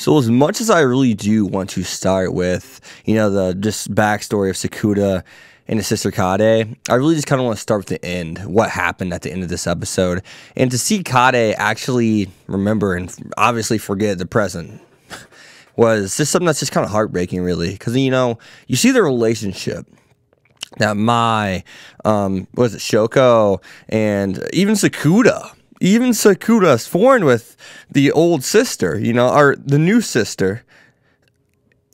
So as much as I really do want to start with, the just backstory of Sakuda and his sister Kade, I really just kind of want to start with the end, what happened at the end of this episode. And to see Kade actually remember and obviously forget the present was just something that's just kind of heartbreaking, really. Because, you see the relationship that Shoko and even Sakuda. Even Sakuda's formed with the old sister, or the new sister,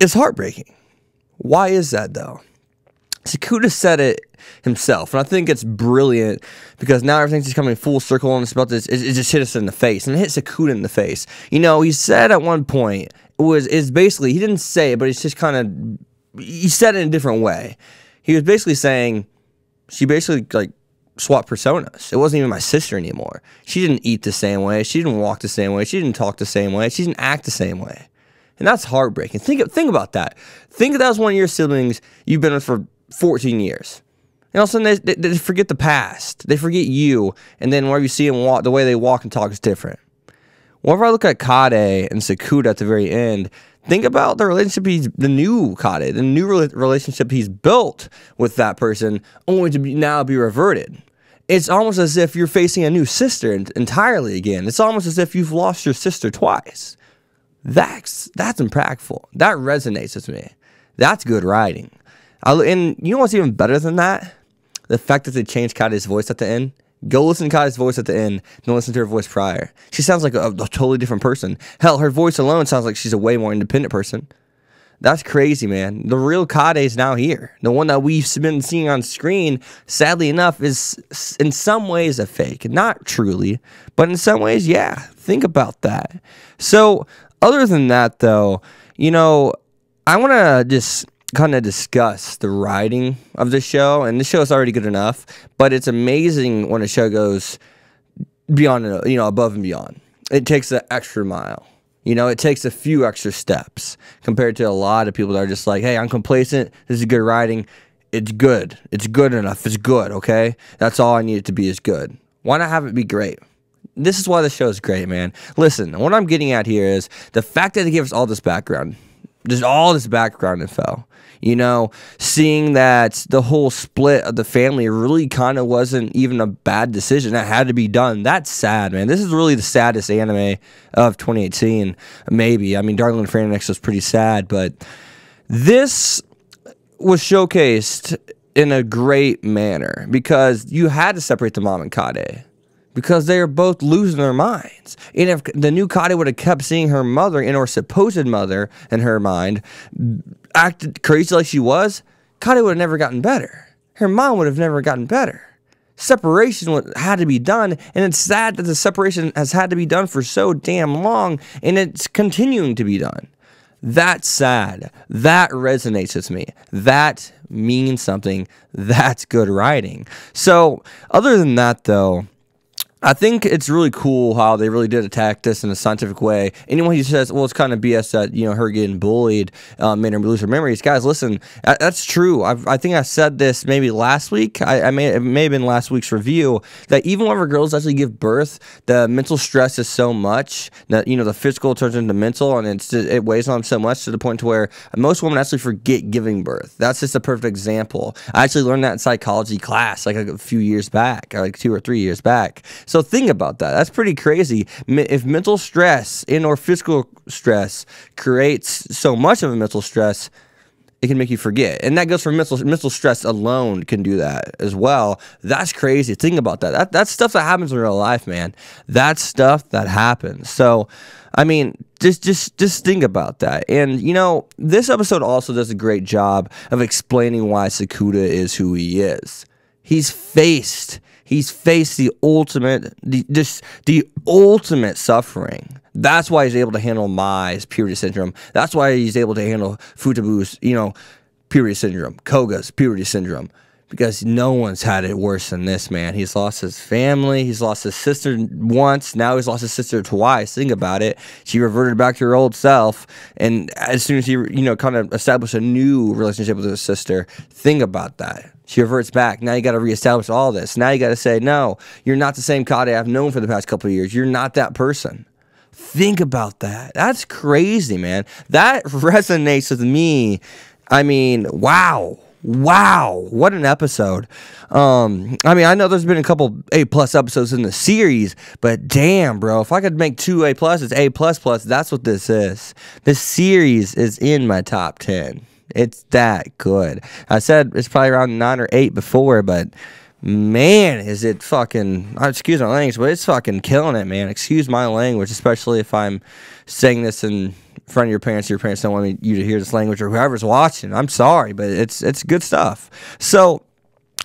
is heartbreaking. Why is that, though? Sakuda said it himself, and I think it's brilliant because now everything's just coming full circle, and it's about this. It just hit us in the face, and it hit Sakuda in the face. He said at one point, is basically, he didn't say it, but it's just kind of, he said it in a different way. He was basically saying, she basically, swap personas. It wasn't even my sister anymore. She didn't eat the same way. She didn't walk the same way. She didn't talk the same way. She didn't act the same way. And that's heartbreaking. Think about that. Think if that was one of your siblings you've been with for 14 years. And all of a sudden they forget the past. They forget you. And then whenever you see them walk, the way they walk and talk is different. Whenever I look at Kade and Sakuda at the very end, think about the relationship the new relationship he's built with that person, only to now be reverted. It's almost as if you're facing a new sister entirely again. It's almost as if you've lost your sister twice. That's impactful. That resonates with me. That's good writing. And you know what's even better than that? The fact that they changed Kade's voice at the end. Go listen to Kade's voice at the end. Don't listen to her voice prior. She sounds like a totally different person. Hell, her voice alone sounds like she's a way more independent person. That's crazy, man. The real Kade is now here. The one that we've been seeing on screen, sadly enough, is in some ways a fake. Not truly, but in some ways, yeah. Think about that. So, other than that, though, I want to just kind of discuss the writing of the show. And the show is already good enough, but it's amazing when a show goes beyond, above and beyond. It takes an extra mile. It takes a few extra steps compared to a lot of people that are just like, hey, I'm complacent. This is good writing. It's good. It's good enough. It's good, okay? That's all I need it to be is good. Why not have it be great? This is why the show is great, man. Listen, what I'm getting at here is the fact that they give us all this background. Just all this background info. Seeing that the whole split of the family really kind of wasn't even a bad decision. That had to be done. That's sad, man. This is really the saddest anime of 2018, maybe. I mean, Darling in Frantic Next was pretty sad, but this was showcased in a great manner because you had to separate the mom and Kade. Because they are both losing their minds. And if the new Kade would have kept seeing her mother or supposed mother in her mind acted crazy like she was, Kade would have never gotten better. Her mom would have never gotten better. Separation had to be done, and it's sad that the separation has had to be done for so damn long, and it's continuing to be done. That's sad. That resonates with me. That means something. That's good writing. So, other than that, though, I think it's really cool how they really did attack this in a scientific way. Anyone who says, well, it's kind of BS that, her getting bullied made her lose her memories. Guys, listen, that's true. I think I said this maybe last week. It may have been last week's review, that even whenever girls actually give birth, the mental stress is so much that, the physical turns into mental, and it weighs on them so much to the point to where most women actually forget giving birth. That's just a perfect example. I actually learned that in psychology class like a few years back, like 2 or 3 years back. So think about that. That's pretty crazy. If mental stress or physical stress creates so much of a mental stress, it can make you forget. And that goes for mental stress alone can do that as well. That's crazy. Think about that. That's stuff that happens in real life, man. That's stuff that happens. So, I mean, just think about that. And, this episode also does a great job of explaining why Sakuda is who he is. He's faced the ultimate suffering. That's why he's able to handle Mai's puberty syndrome. That's why he's able to handle Futabu's, puberty syndrome, Koga's puberty syndrome. Because no one's had it worse than this, man. He's lost his family. He's lost his sister once. Now he's lost his sister twice. Think about it. She reverted back to her old self. And as soon as he, kind of established a new relationship with his sister, think about that. She reverts back. Now you got to reestablish all this. Now you got to say, no, you're not the same Kade I've known for the past couple of years. You're not that person. Think about that. That's crazy, man. That resonates with me. I mean, wow. Wow, what an episode. I mean, I know there's been a couple A+ episodes in the series, but damn, bro, if I could make 2 A+, it's A++, that's what this is. This series is in my top 10. It's that good. I said it's probably around 9 or 8 before, but man, is it fucking, excuse my language, but it's fucking killing it, man. Excuse my language, especially if I'm saying this in front of your parents don't want you to hear this language, or whoever's watching. I'm sorry, but it's good stuff. So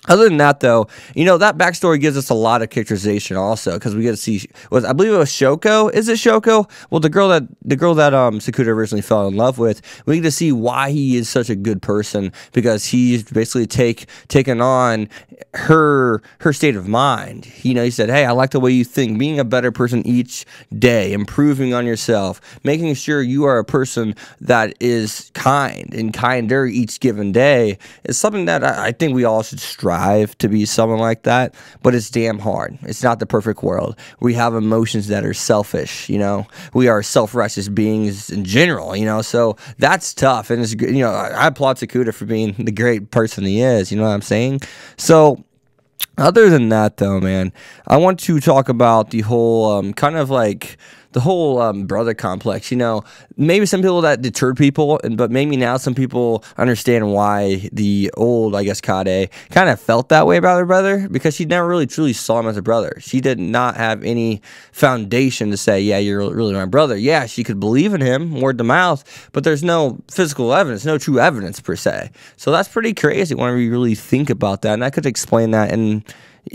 other than that, though, you know, that backstory gives us a lot of characterization also, because we get to see, I believe it was Shoko. Is it Shoko? Well, the girl that Sakuda originally fell in love with. We get to see why he is such a good person, because he's basically taken on her state of mind. You know, he said, hey, I like the way you think, being a better person each day, improving on yourself, making sure you are a person that is kind and kinder each given day is something that I think we all should strive to be someone like that, but it's damn hard. It's not the perfect world. We have emotions that are selfish, you know. We are self-righteous beings in general, you know, so that's tough. And it's, you know, I applaud Sakuda for being the great person he is, you know what I'm saying? So other than that, though, man, I want to talk about the whole kind of like the whole brother complex. You know, maybe some people that deterred people, but maybe now some people understand why the old, I guess, Kade kind of felt that way about her brother, because she never really truly saw him as a brother. She did not have any foundation to say, yeah, you're really my brother. Yeah, she could believe in him word to mouth, but there's no physical evidence, no true evidence per se. So that's pretty crazy whenever you really think about that, and I could explain that, and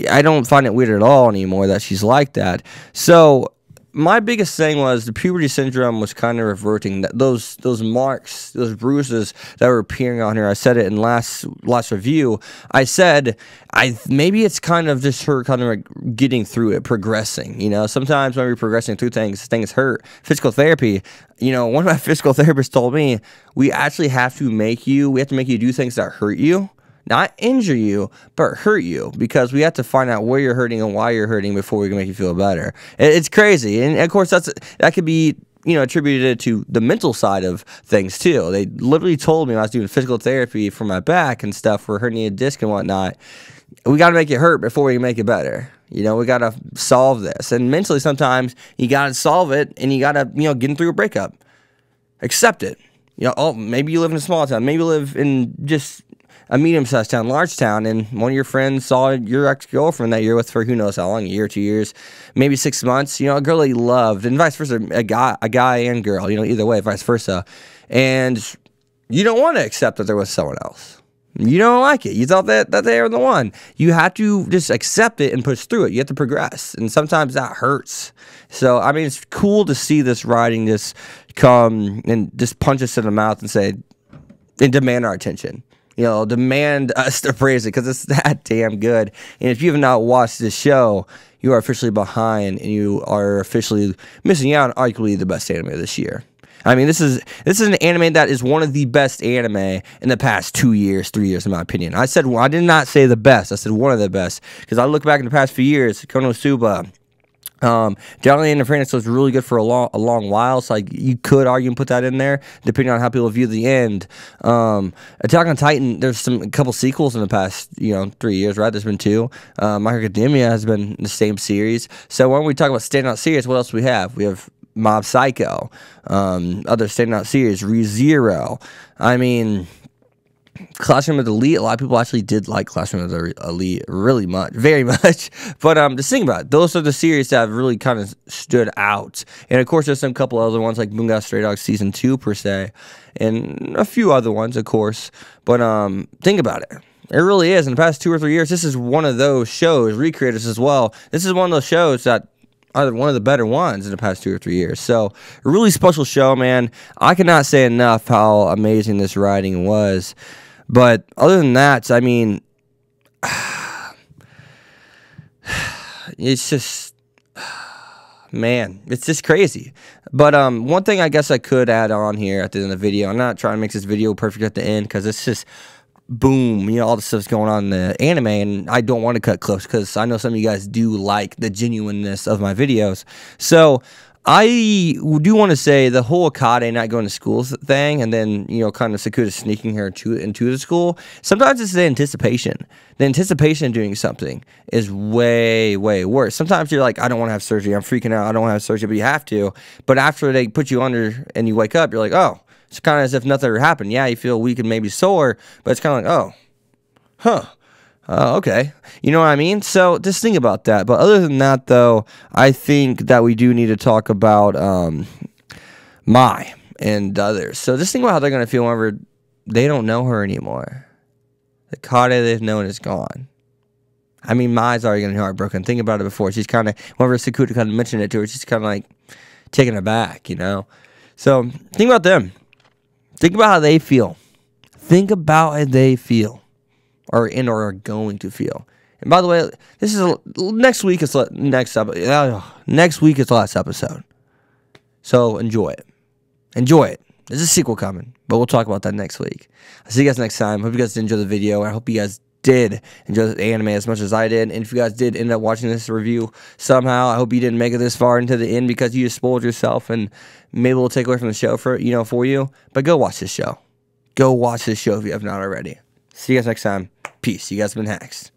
I don't find it weird at all anymore that she's like that. So my biggest thing was the puberty syndrome was kind of reverting. Those marks, those bruises that were appearing on her. I said it in last review. I said maybe it's kind of just her kind of like getting through it, progressing. You know, sometimes when we're progressing through things hurt. Physical therapy. You know, one of my physical therapists told me we actually have to make you do things that hurt you. Not injure you, but hurt you, because we have to find out where you're hurting and why you're hurting before we can make you feel better. It's crazy, and of course that could be, you know, attributed to the mental side of things too. They literally told me when I was doing physical therapy for my back and stuff for herniated disc and whatnot, we got to make it hurt before we can make it better. You know, we got to solve this, and mentally sometimes you got to solve it, and you got to, you know, get through a breakup, accept it. You know, oh, maybe you live in a small town, maybe you live in just a medium-sized town, large town, and one of your friends saw your ex-girlfriend that you're with for who knows how long, a year, 2 years, maybe 6 months, you know, a girl that you loved, and vice versa, a guy and girl, you know, either way, vice versa, and you don't want to accept that there was someone else. You don't like it. You thought that they were the one. You have to just accept it and push through it. You have to progress, and sometimes that hurts. So, I mean, it's cool to see this writing just come and just punch us in the mouth and say, and demand our attention. You know, demand us to praise it, because it's that damn good. And if you have not watched this show, you are officially behind, and you are officially missing out on arguably the best anime this year. I mean, this is an anime that is one of the best anime in the past 2 years, 3 years, in my opinion. I did not say the best. I said one of the best, because I look back in the past few years, Konosuba, Johnny and the Phoenix was really good for a long while, so like you could argue and put that in there depending on how people view the end. Attack on Titan, there's a couple sequels in the past 3 years, right? There's been 2. My Hero Academia has been the same series. So when we talk about standout series, what else do we have? We have Mob Psycho, other standout series, Re:Zero. I mean, Classroom of the Elite, a lot of people actually did like Classroom of the Elite very much. But just think about it. Those are the series that have really kind of stood out. And of course, there's some couple other ones like Bunga Stray Dogs Season 2 per se, and a few other ones, of course. But think about it. It really is. In the past 2 or 3 years, this is one of those shows, recreators as well. This is one of those shows that are one of the better ones in the past 2 or 3 years. So, a really special show, man. I cannot say enough how amazing this writing was. But other than that, I mean, it's just, man, it's just crazy. But one thing I guess I could add on here at the end of the video, I'm not trying to make this video perfect at the end, because it's just, boom, all the stuff's going on in the anime, and I don't want to cut clips, because I know some of you guys do like the genuineness of my videos. So, I do want to say the whole Akane not going to school thing, and then, you know, kind of Sakura sneaking her into the school. Sometimes it's the anticipation. The anticipation of doing something is way, way worse. Sometimes you're like, I don't want to have surgery. I'm freaking out. I don't want to have surgery, but you have to. But after they put you under and you wake up, you're like, oh, it's kind of as if nothing ever happened. Yeah, you feel weak and maybe sore, but it's kind of like, oh, huh. Okay. You know what I mean? So just think about that. But other than that, though, I think that we do need to talk about Mai and others. So just think about how they're going to feel whenever they don't know her anymore. The Kade they've known is gone. I mean, Mai's already going to be heartbroken. Think about it before. She's kind of, whenever Sakura kind of mentioned it to her, she's kind of like taking her back, you know? So think about them. Think about how they feel. Think about how they feel. Or are going to feel. And by the way, this is next week is next week is the last episode. So enjoy it. Enjoy it. There's a sequel coming, but we'll talk about that next week. I'll see you guys next time. Hope you guys did enjoy the video. I hope you guys did enjoy the anime as much as I did. And if you guys did end up watching this review somehow, I hope you didn't make it this far into the end because you just spoiled yourself, and maybe we'll take away from the show for you. But go watch this show. Go watch this show if you have not already. See you guys next time. Peace. You guys have been Hacks.